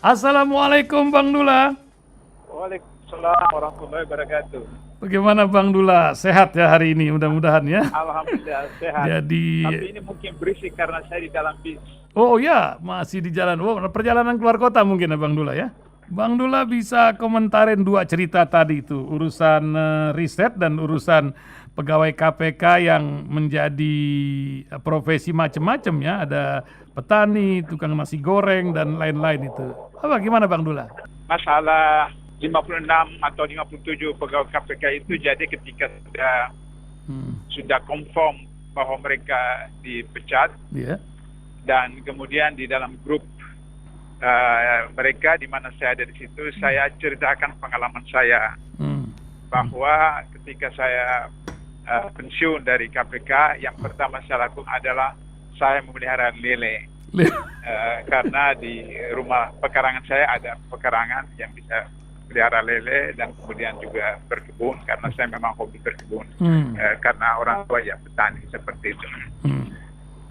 Assalamualaikum Bang Dula. Waalaikumsalam warahmatullahi wabarakatuh. Bagaimana Bang Dula? Sehat ya hari ini mudah-mudahan ya. Alhamdulillah sehat. Jadi, Tapi ini mungkin berisik karena saya di dalam bis. oh ya masih di jalan. Oh, perjalanan keluar kota mungkin ya Bang Dula ya. Bang Dula bisa komentarin dua cerita tadi itu, urusan riset dan urusan pegawai KPK yang menjadi profesi macam-macam ya. Ada petani, tukang nasi goreng dan lain-lain itu. Apa gimana Bang Dula? Masalah 56 atau 57 pegawai KPK itu jadi ketika sudah confirm bahwa mereka dipecat Iya. dan kemudian di dalam grup mereka di mana saya ada di situ, saya ceritakan pengalaman saya bahwa ketika saya pensiun dari KPK, yang pertama saya lakukan adalah saya memelihara lele. Karena di rumah pekarangan saya ada pekarangan yang bisa pelihara lele dan kemudian juga berkebun karena saya memang hobi berkebun karena orang tua ya petani seperti itu.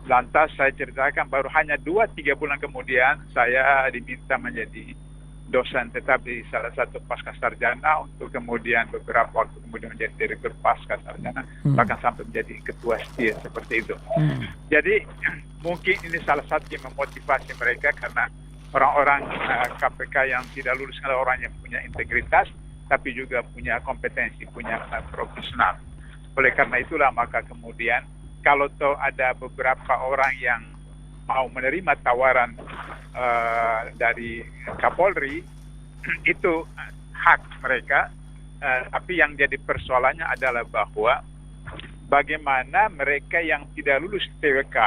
Lantas saya ceritakan baru hanya 2-3 bulan kemudian saya diminta menjadi dosen tetap di salah satu pasca sarjana untuk kemudian beberapa waktu kemudian menjadi direktur pasca sarjana bahkan sampai menjadi ketua STIR seperti itu. Jadi mungkin ini salah satu yang memotivasi mereka karena orang-orang KPK yang tidak lulus adalah orang yang punya integritas tapi juga punya kompetensi, punya profesional. Oleh karena itulah maka kemudian kalau ada beberapa orang yang mau menerima tawaran dari Kapolri, itu hak mereka. Tapi yang jadi persoalannya adalah bahwa bagaimana mereka yang tidak lulus TWK,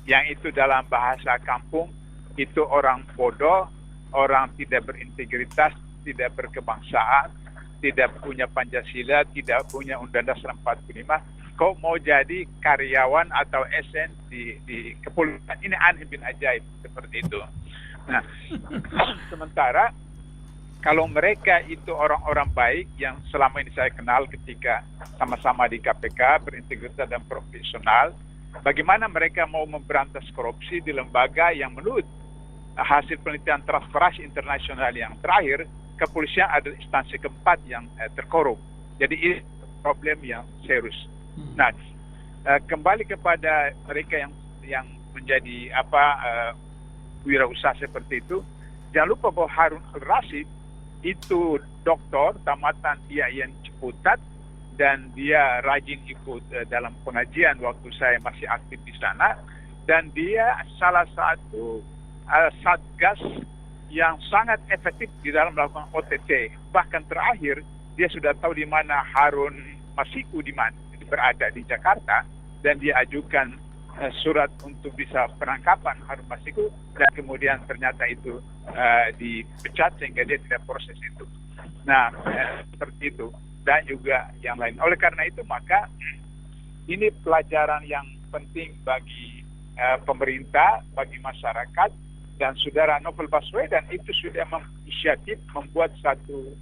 yang itu dalam bahasa kampung, itu orang bodoh, orang tidak berintegritas, tidak berkebangsaan, tidak punya Pancasila, tidak punya Undang-Undang Dasar 45, kok mau jadi karyawan atau SN di kepolisian. Ini aneh bin ajaib seperti itu. Nah, sementara kalau mereka itu orang-orang baik yang selama ini saya kenal ketika sama-sama di KPK, berintegritas dan profesional, bagaimana mereka mau memberantas korupsi di lembaga yang menurut hasil penelitian Transparansi Internasional yang terakhir, kepolisian adalah instansi keempat yang terkorup. Jadi ini problem yang serius. Nah, kembali kepada mereka yang menjadi wirausaha seperti itu, jangan lupa bahwa Harun Al-Rashid itu doktor tamatan IAIN Ciputat dan dia rajin ikut dalam pengajian waktu saya masih aktif di sana, dan dia salah satu satgas yang sangat efektif di dalam melakukan OTT. Bahkan terakhir dia sudah tahu di mana Harun Masiku berada di Jakarta, dan dia ajukan surat untuk bisa penangkapan Harun Masiku, dan kemudian ternyata itu dipecat sehingga dia tidak proses itu. Nah, seperti itu dan juga yang lain. Oleh karena itu maka ini pelajaran yang penting bagi pemerintah, bagi masyarakat, dan saudara Novel Baswedan itu sudah menginisiatif membuat satu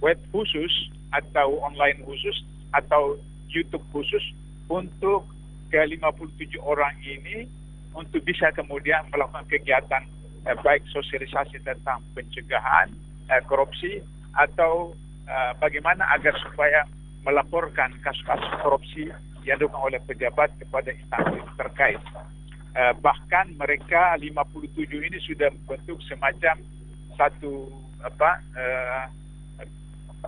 web khusus atau online khusus atau YouTube khusus untuk ke-57 orang ini untuk bisa kemudian melakukan kegiatan baik sosialisasi tentang pencegahan korupsi atau bagaimana agar supaya melaporkan kasus-kasus korupsi yang dilakukan oleh pejabat kepada instansi terkait. Bahkan mereka 57 ini sudah membentuk semacam satu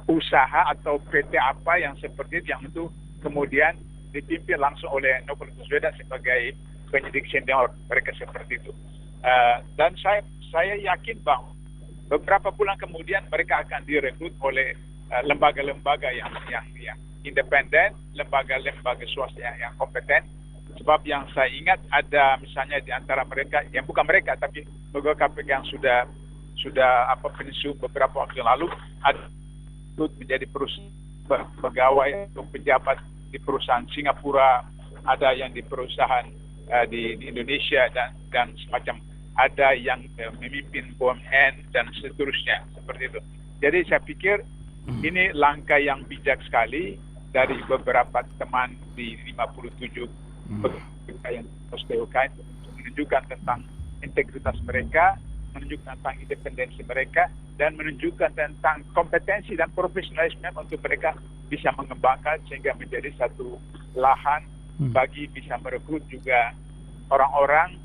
usaha atau PT apa yang seperti itu, yang itu kemudian dipimpin langsung oleh Novel Baswedan sebagai penyidik senior mereka seperti itu. Dan saya yakin bahwa beberapa bulan kemudian mereka akan direkrut oleh lembaga-lembaga yang independen, lembaga-lembaga swasta yang kompeten. Sebab yang saya ingat ada misalnya di antara mereka, yang bukan mereka tapi pegawai KPK yang sudah pensiun beberapa waktu yang lalu, ada menjadi pegawai atau pejabat di perusahaan Singapura, ada yang di perusahaan di Indonesia dan semacam, ada yang memimpin BUMN dan seterusnya seperti itu. Jadi saya pikir ini langkah yang bijak sekali dari beberapa teman di 57 yang TWK untuk menunjukkan tentang integritas mereka, menunjukkan tentang independensi mereka, dan menunjukkan tentang kompetensi dan profesionalisme untuk mereka bisa mengembangkan sehingga menjadi satu lahan bagi bisa merekrut juga orang-orang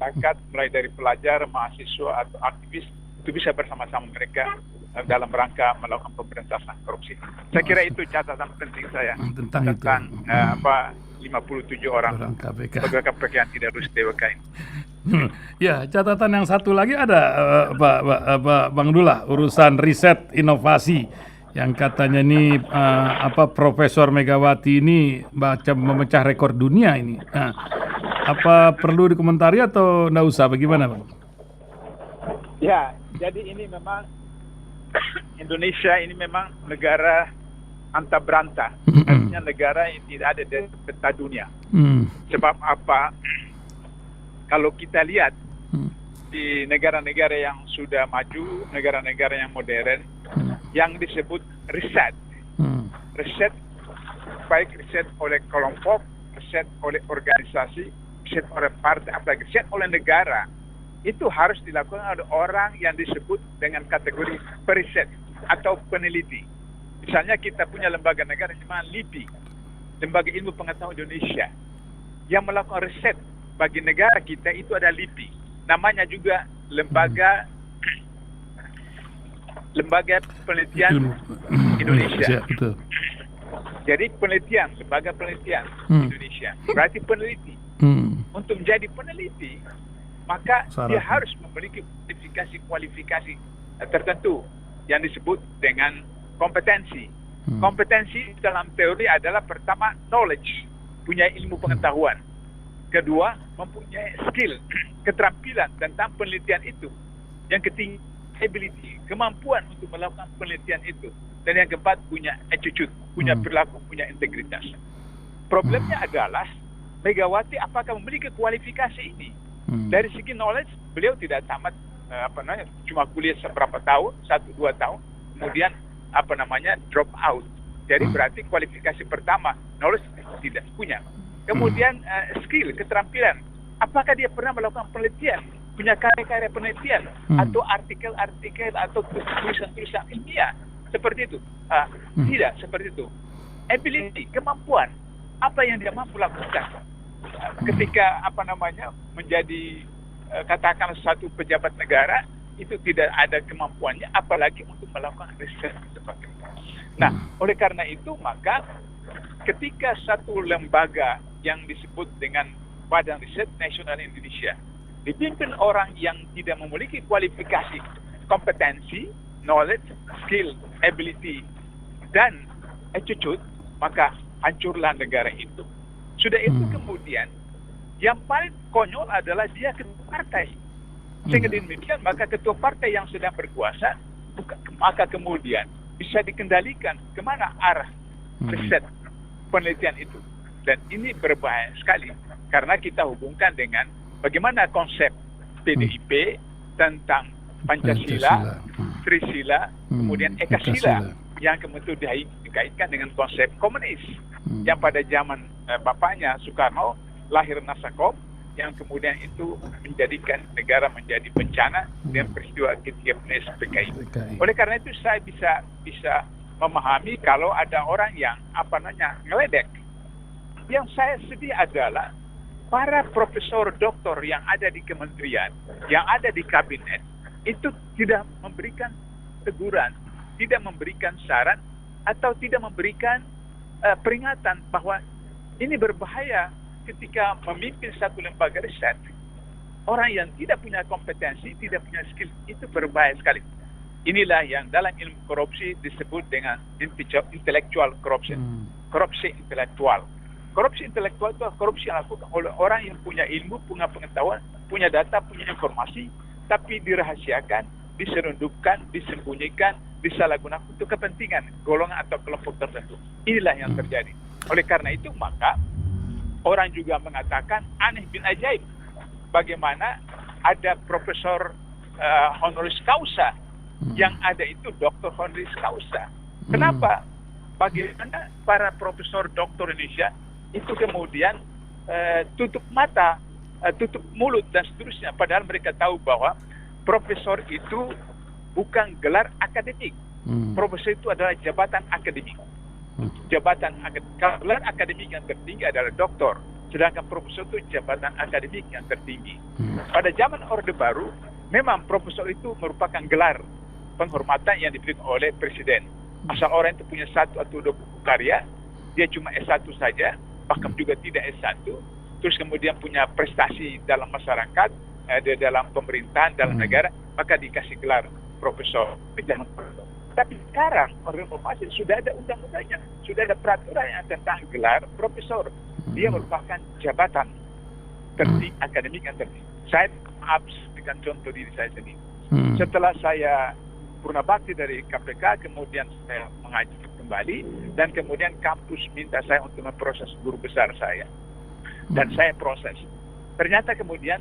bakat mulai dari pelajar, mahasiswa atau aktivis itu bisa bersama-sama mereka dalam rangka melakukan pemberantasan korupsi. Saya kira itu catatan penting saya tentang 57 orang KPK. pegawai KPK yang tidak lulus TWK ini. Ya, catatan yang satu lagi ada Bang Dullah, urusan riset inovasi yang katanya ini Profesor Megawati ini memecah rekor dunia ini. Nah, apa perlu dikomentari atau enggak usah? Bagaimana, Bang? Ya, jadi ini memang Indonesia ini memang negara anta beranta, artinya negara yang tidak ada di peta dunia. Sebab apa? Kalau kita lihat di negara-negara yang sudah maju, negara-negara yang modern, yang disebut riset, riset baik riset oleh kelompok, riset oleh organisasi, riset oleh partai, apalagi riset oleh negara, itu harus dilakukan oleh orang yang disebut dengan kategori periset atau peneliti. Misalnya kita punya lembaga negara namanya LIPI, Lembaga Ilmu Pengetahuan Indonesia, yang melakukan riset bagi negara kita itu ada LIPI. Namanya juga Lembaga Penelitian Indonesia. Betul. Jadi penelitian, lembaga penelitian Indonesia, berarti peneliti. Untuk menjadi peneliti, maka dia harus memiliki kualifikasi tertentu yang disebut dengan kompetensi. Kompetensi dalam teori adalah pertama knowledge, punya ilmu pengetahuan. Kedua, mempunyai skill, keterampilan tentang penelitian itu. Yang ketiga, ability, kemampuan untuk melakukan penelitian itu. Dan yang keempat, punya attitude, punya perilaku, punya integritas. Problemnya adalah Megawati apakah memiliki kualifikasi ini? Dari segi knowledge, beliau tidak tamat cuma kuliah seberapa tahun, 1-2 tahun, kemudian drop out. Jadi berarti kualifikasi pertama knowledge tidak punya. Kemudian skill, keterampilan. Apakah dia pernah melakukan penelitian, punya karya-karya penelitian atau artikel-artikel atau tulisan-tulisan ilmiah seperti itu? Tidak seperti itu. Ability, kemampuan, apa yang dia mampu lakukan ketika menjadi katakan satu pejabat negara, itu tidak ada kemampuannya, apalagi untuk melakukan riset seperti itu. Nah, oleh karena itu maka ketika satu lembaga yang disebut dengan Badan Riset Nasional Indonesia dipimpin orang yang tidak memiliki kualifikasi, kompetensi, knowledge, skill, ability, dan attitude, maka hancurlah negara itu. Sudah itu kemudian yang paling konyol adalah dia ketua partai. Sehingga demikian maka ketua partai yang sedang berkuasa maka kemudian bisa dikendalikan kemana arah riset penelitian itu. Dan ini berbahaya sekali karena kita hubungkan dengan bagaimana konsep PDIP tentang Pancasila, Trisila, kemudian Ekasila yang kemudian dikaitkan dengan konsep komunis yang pada zaman bapaknya Soekarno lahir Nasakom, yang kemudian itu menjadikan negara menjadi bencana dengan peristiwa G30 PKI. Oleh karena itu saya bisa memahami kalau ada orang yang ngeledek. Yang saya sedih adalah para profesor doktor yang ada di kementerian, yang ada di kabinet, itu tidak memberikan teguran, tidak memberikan saran, atau tidak memberikan peringatan bahwa ini berbahaya ketika memimpin satu lembaga riset. Orang yang tidak punya kompetensi, tidak punya skill, itu berbahaya sekali. Inilah yang dalam ilmu korupsi disebut dengan intellectual corruption, korupsi intelektual. Korupsi intelektual itu korupsi yang dilakukan oleh orang yang punya ilmu, punya pengetahuan, punya data, punya informasi, tapi dirahasiakan, diselundupkan, disembunyikan, disalahgunakan untuk kepentingan golongan atau kelompok tertentu. Inilah yang terjadi. Oleh karena itu maka orang juga mengatakan aneh bin ajaib bagaimana ada profesor honoris causa yang ada itu doktor honoris causa. Kenapa? Bagaimana para profesor doktor Indonesia itu kemudian tutup mata tutup mulut dan seterusnya. Padahal mereka tahu bahwa profesor itu bukan gelar akademik. Profesor itu adalah jabatan akademik. Kalau gelar akademik yang tertinggi adalah doktor, sedangkan profesor itu jabatan akademik yang tertinggi. Pada zaman Orde Baru, memang profesor itu merupakan gelar penghormatan yang diberikan oleh presiden. Asal orang itu punya satu atau dua buku karya, dia cuma S1 saja, bahkan juga tidak S1, terus kemudian punya prestasi dalam masyarakat, dalam pemerintahan, dalam negara, maka dikasih gelar profesor. Tapi sekarang reformasi sudah ada undang-undangnya, sudah ada peraturan yang tentang gelar profesor. Dia merupakan jabatan tertinggi akademik yang tertinggi. Saya maaf dengan contoh diri saya sendiri. Setelah saya purna bakti dari KPK, kemudian saya mengajar kembali, dan kemudian kampus minta saya untuk memproses guru besar saya, dan saya proses. Ternyata kemudian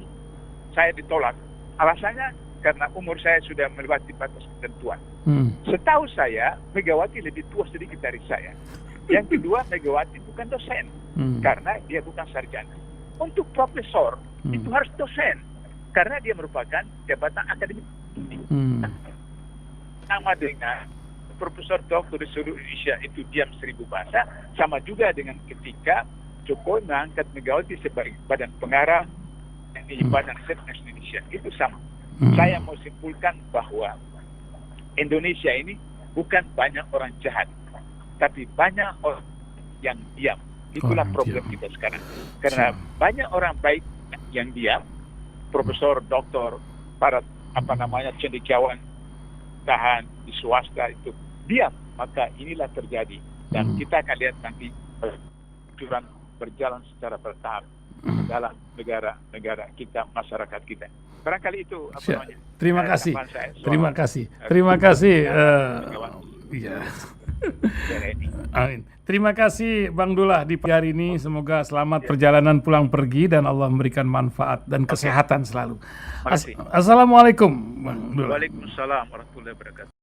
saya ditolak. Alasannya karena umur saya sudah melewati batas ketentuan. Setahu saya, Megawati lebih tua sedikit dari saya. Yang kedua, Megawati bukan dosen, karena dia bukan sarjana. Untuk profesor, itu harus dosen, karena dia merupakan jabatan akademik. Sama dengan Profesor Doktor di seluruh Indonesia itu diam 1000 bahasa, sama juga dengan ketika Jokowi mengangkat Megawati sebagai badan pengarah Badan Riset Nasional Indonesia. Itu sama. Saya mau simpulkan bahwa Indonesia ini bukan banyak orang jahat, tapi banyak orang yang diam. Itulah problem kita sekarang. Karena banyak orang baik yang diam, profesor, doktor, para cendekiawan tahan di swasta itu diam, maka inilah terjadi. Dan kita akan lihat nanti berjalan secara bertahap dalam negara-negara kita, masyarakat kita. Barangkali itu Terima kasih. Iya. Amin. Terima kasih Bang Dullah di pagi hari ini. Semoga selamat perjalanan pulang pergi dan Allah memberikan manfaat dan kesehatan selalu. Assalamualaikum Bang Dullah. Waalaikumsalam warahmatullahi wabarakatuh.